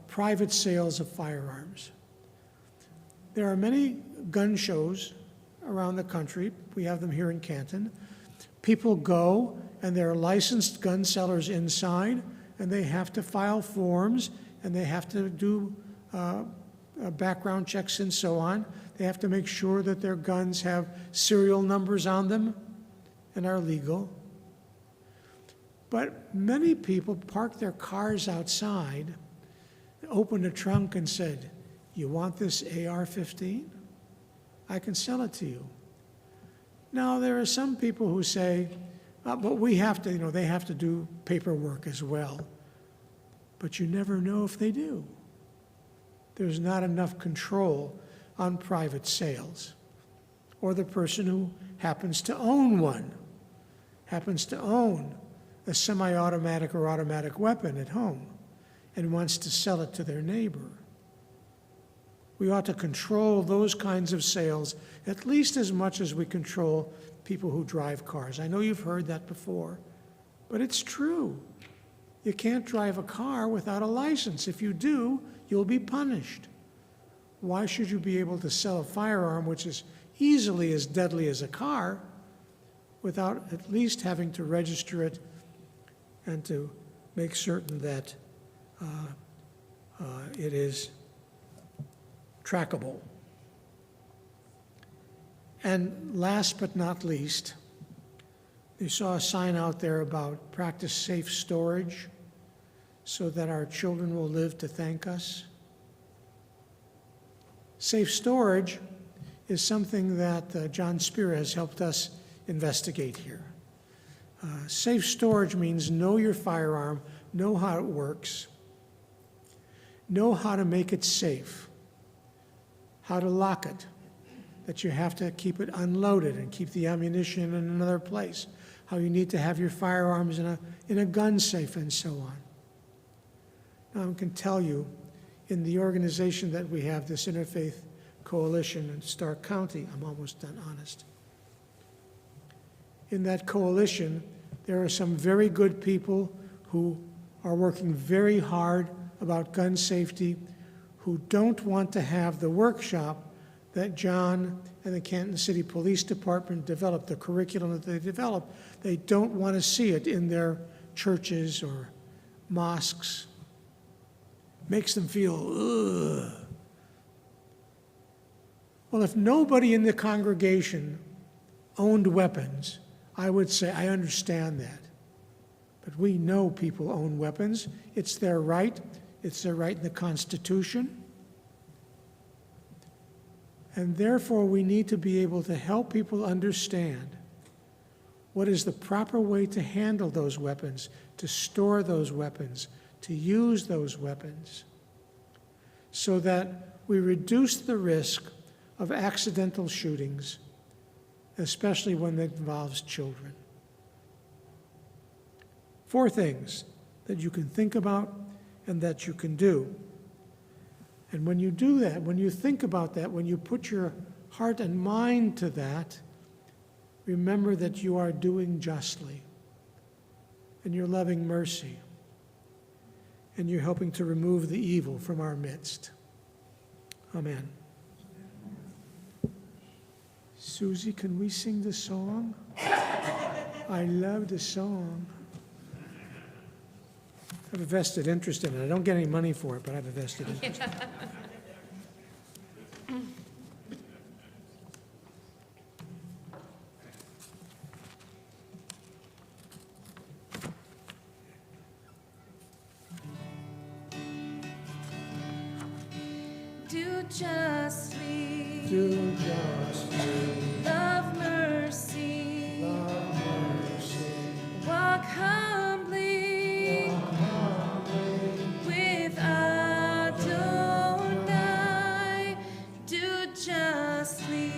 private sales of firearms. There are many gun shows around the country. We have them here in Canton. People go, and there are licensed gun sellers inside, and they have to file forms, and they have to do background checks and so on. They have to make sure that their guns have serial numbers on them and are legal. But many people park their cars outside, opened a trunk and said, "You want this AR-15? I can sell it to you." Now, there are some people who say, but we have to, they have to do paperwork as well. But you never know if they do. There's not enough control on private sales. Or the person who happens to own one, happens to own a semi-automatic or automatic weapon at home and wants to sell it to their neighbor. We ought to control those kinds of sales at least as much as we control people who drive cars. I know you've heard that before, but it's true. You can't drive a car without a license. If you do, you'll be punished. Why should you be able to sell a firearm, which is easily as deadly as a car, without at least having to register it and to make certain that it is trackable? And last but not least, you saw a sign out there about practice safe storage so that our children will live to thank us. Safe storage is something that John Spear has helped us investigate here. Safe storage means know your firearm, know how it works, know how to make it safe, how to lock it, that you have to keep it unloaded and keep the ammunition in another place, how you need to have your firearms in a gun safe, and so on. Now, I can tell you, in the organization that we have, this Interfaith Coalition in Stark County, I'm almost done, honest. In that coalition, there are some very good people who are working very hard about gun safety, who don't want to have the workshop that John and the Canton City Police Department developed, the curriculum that they developed. They don't want to see it in their churches or mosques. Makes them feel, ugh. Well, if nobody in the congregation owned weapons, I would say, I understand that. But we know people own weapons. It's their right. It's their right in the Constitution. And therefore, we need to be able to help people understand what is the proper way to handle those weapons, to store those weapons, to use those weapons, so that we reduce the risk of accidental shootings, especially when it involves children. 4 things that you can think about and that you can do. And when you do that, when you think about that, when you put your heart and mind to that, remember that you are doing justly, and you're loving mercy, and you're helping to remove the evil from our midst. Amen. Susie, can we sing the song? I love the song. I have a vested interest in it. I don't get any money for it, but I have a vested interest. Do justly, Do justly, love mercy, walk humbly with Adonai. Do justly,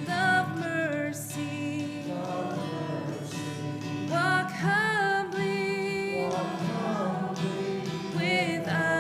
love mercy, walk humbly with Adonai.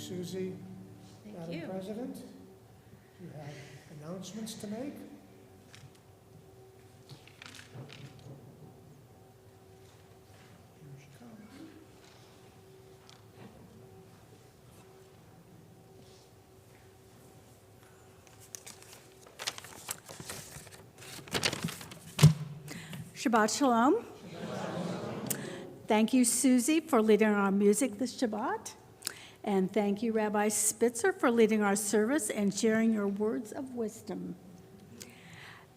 Susie. Thank Madam you. President, do you have announcements to make? Here she comes. Shabbat Shalom. Thank you, Susie, for leading our music this Shabbat. And thank you, Rabbi Spitzer, for leading our service and sharing your words of wisdom.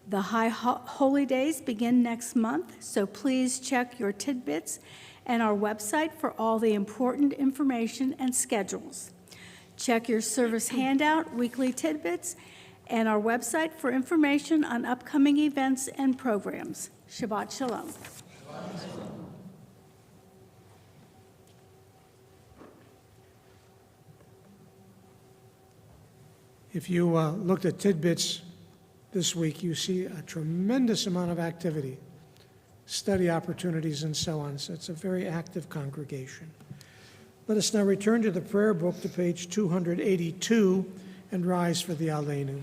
The High Holy Days begin next month, so please check your tidbits and our website for all the important information and schedules. Check your service handout, weekly tidbits, and our website for information on upcoming events and programs. Shabbat Shalom. If you looked at tidbits this week, you see a tremendous amount of activity, study opportunities, and so on. So it's a very active congregation. Let us now return to the prayer book to page 282 and rise for the Aleinu.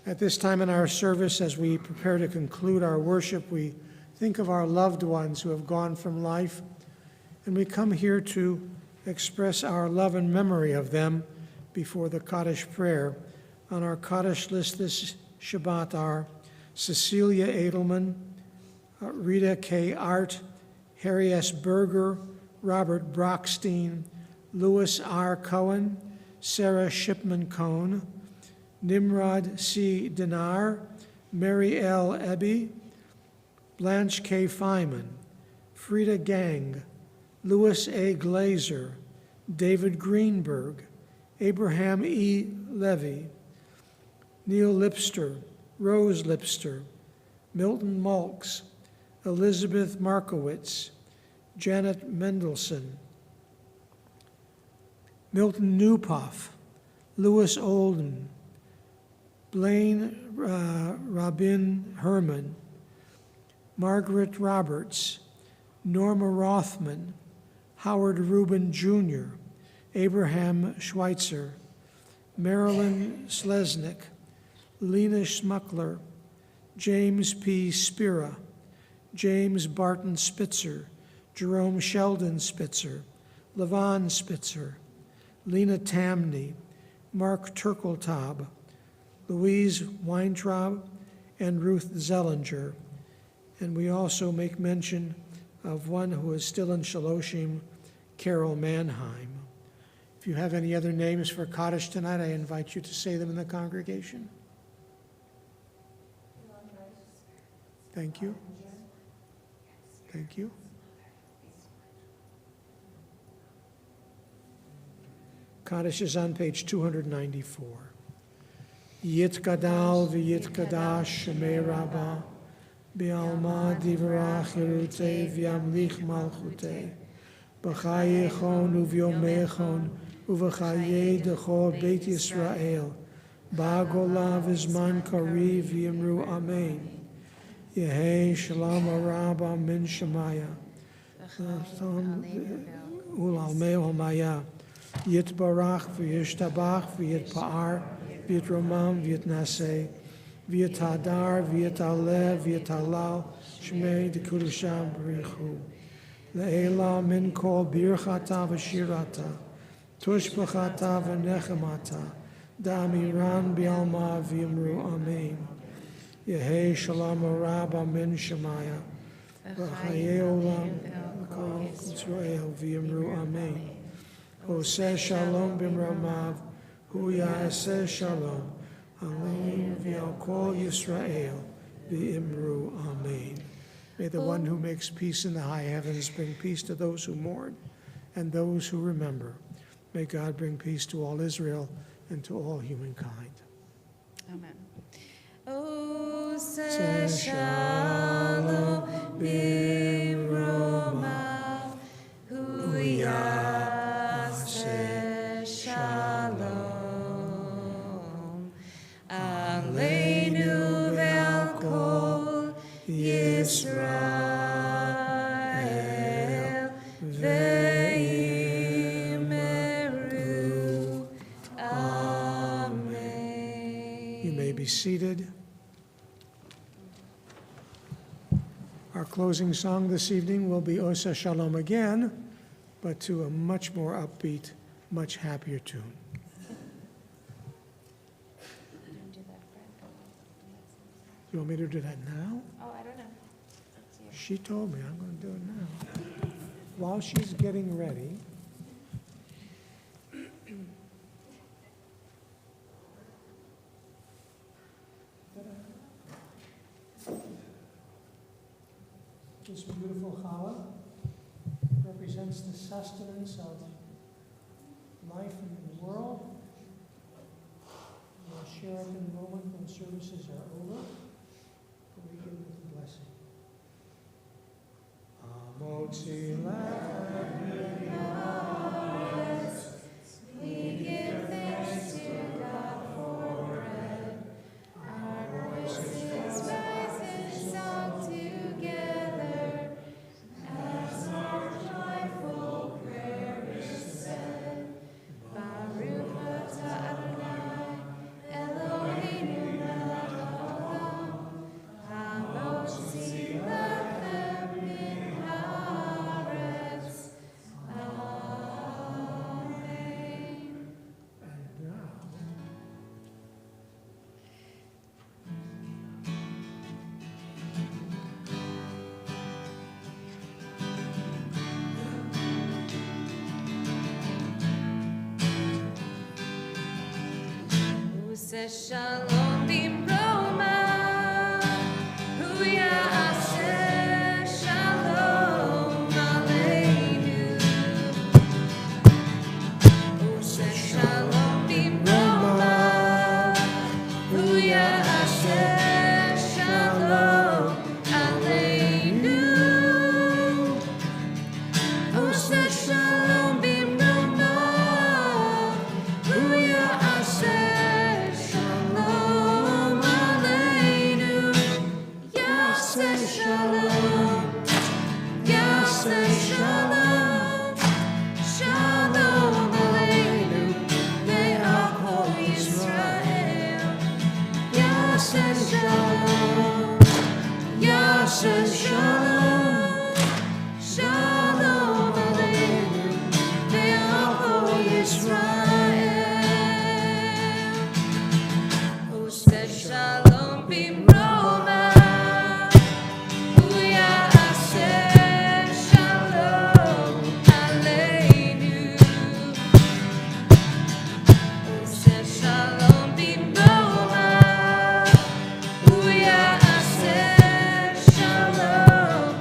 At this time in our service, as we prepare to conclude our worship, we think of our loved ones who have gone from life, and we come here to express our love and memory of them before the Kaddish prayer. On our Kaddish list this Shabbat are Cecilia Edelman, Rita K. Art, Harry S. Berger, Robert Brockstein, Louis R. Cohen, Sarah Shipman Cohn, Nimrod C. Dinar, Mary L. Ebby, Blanche K. Feynman, Frida Gang, Louis A. Glazer, David Greenberg, Abraham E. Levy, Neil Lipster, Rose Lipster, Milton Malks, Elizabeth Markowitz, Janet Mendelson, Milton Newpoff, Louis Olden, Blaine Robin Herman, Margaret Roberts, Norma Rothman, Howard Rubin Jr., Abraham Schweitzer, Marilyn Sleznick, Lena Schmuckler, James P. Spira, James Barton Spitzer, Jerome Sheldon Spitzer, Levon Spitzer, Lena Tamney, Mark Turkeltaub, Louise Weintraub, and Ruth Zellinger. And we also make mention of one who is still in Shaloshim, Carol Mannheim. If you have any other names for Kaddish tonight, I invite you to say them in the congregation. Thank you. Thank you. Kaddish is on page 294. Yitkadal v'yitkadash shemei rabbah, B'alma divrach yerutei v'yamlich malchutei, b'chayechon uv'yomechon uv'chayei dechol Beit Yisrael ba'gola v'zman kariv v'yimru amen. Yehei shalom araba min shemaya u'lalmeo maya yitbarach v'yishtabach v'yitpa'ar v'yitromam v'yitnaseh v'yitadar v'yitaleh v'yitalal shmei d'kudusham b'richu le'ela min kol birchata v'shirata tushbachata v'nechemata da'amiran bi'alma v'yimru amen. Yehei shalom araba min shemaya v'chayei olam kol Yisrael v'yimru amen. Oseh shalom b'mramav hu ya'aseh shalom alein v'al kol Yisrael v'yimru amen. May the one who makes peace in the high heavens bring peace to those who mourn and those who remember. May God bring peace to all Israel and to all humankind. Amen. Oh, Say shalom b'mroma, hu ya'aseh shalom, aleinu ve'al kol Yisrael ve'yimeru. Amen. You may be seated. Our closing song this evening will be Oseh Shalom again, but to a much more upbeat, much happier tune. You want me to do that now? Oh, I don't know. She told me I'm going to do it now. While she's getting ready, this beautiful challah represents the sustenance of life in the world. We'll share it in a moment when services are over. But we give it the blessing. Amotzi We give thanks to God for bread. Our voices rise in song together as our joyful prayer is said. Baruch atah Adonai Eloheinu melech haolam hamotzi lechem min haaretz. Amen. and now. Oseh shalom b'mroma, hu ya'aseh shalom aleinu. Oseh shalom b'mroma, hu ya'aseh shalom aleinu. Oseh shalom b'mroma, hu ya'aseh shalom aleinu. Ya'aseh shalom, ya'aseh shalom, shalom aleinu ve'al kol Yisrael. Ya'aseh shalom, ya'aseh shalom, shalom aleinu ve'al kol Yisrael. Oseh shalom b'mroma, hu ya'aseh shalom aleinu. Oseh shalom b'mroma, hu ya'aseh shalom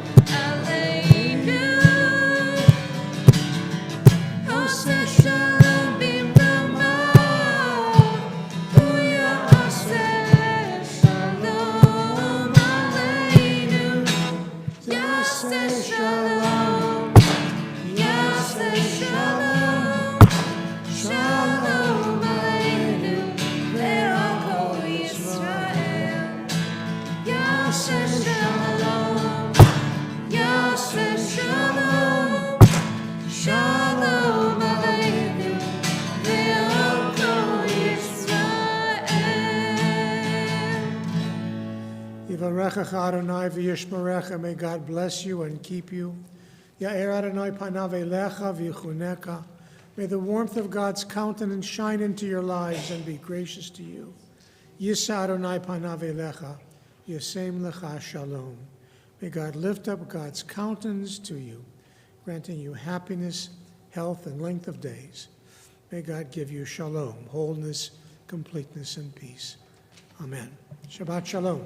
Yevarechecha Adonai v'yishmerecha. May God bless you and keep you. Ya'er Adonai panav elecha v'yichuneka. May the warmth of God's countenance shine into your lives and be gracious to you. Yisa Adonai panav elecha, yasem lecha shalom. May God lift up God's countenance to you, granting you happiness, health, and length of days. May God give you shalom, wholeness, completeness, and peace. Amen. Shabbat shalom.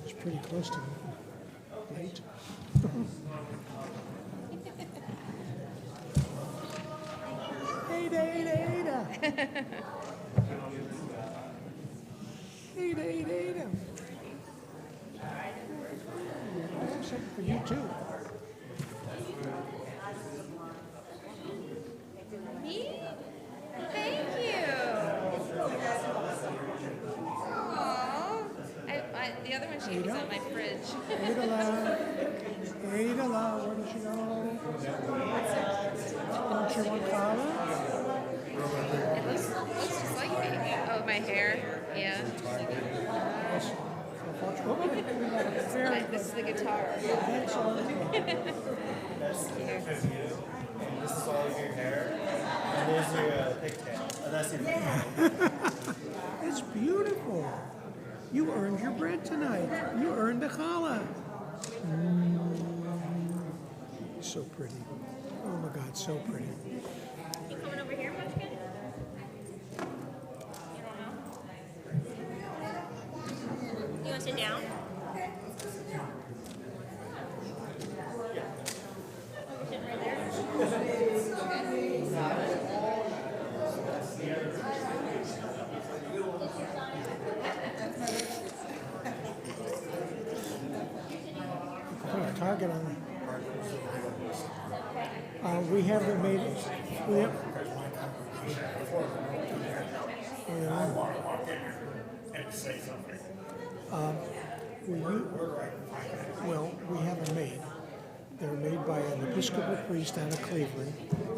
It's pretty close to late. Ada, Ada, Ada. Ada, Ada, Ada. Something for you too. Me? Thank you. Aww. The other one she was on my fridge. Adela, Adela, where did she go? Don't you want Carla? It looks just like me. Oh, my hair. Yeah. This is the guitar. This is all your hair, and there's your pigtail. Oh, that's it. It's beautiful. You earned your bread tonight. You earned a challah. So pretty. Oh my God, so pretty. You coming over here, Munchkin? You don't know? You want to sit down? Sitting right there. Put a target on it. We have them made. We have, we have them made. They're made by an Episcopal priest out of Cleveland.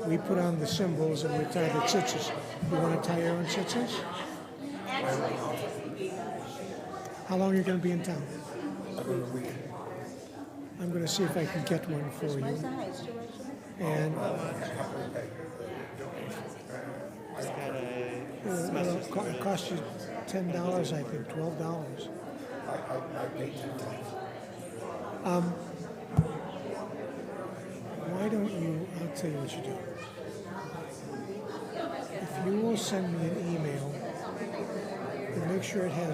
We put on the symbols and we tie the tzitzis. You want to tie your own tzitzis? How long are you going to be in town? I'm going to see if I can get one for you. And it'll cost you $10, I think, $12. Why don't you, I'll tell you what you do. If you will send me an email and make sure it has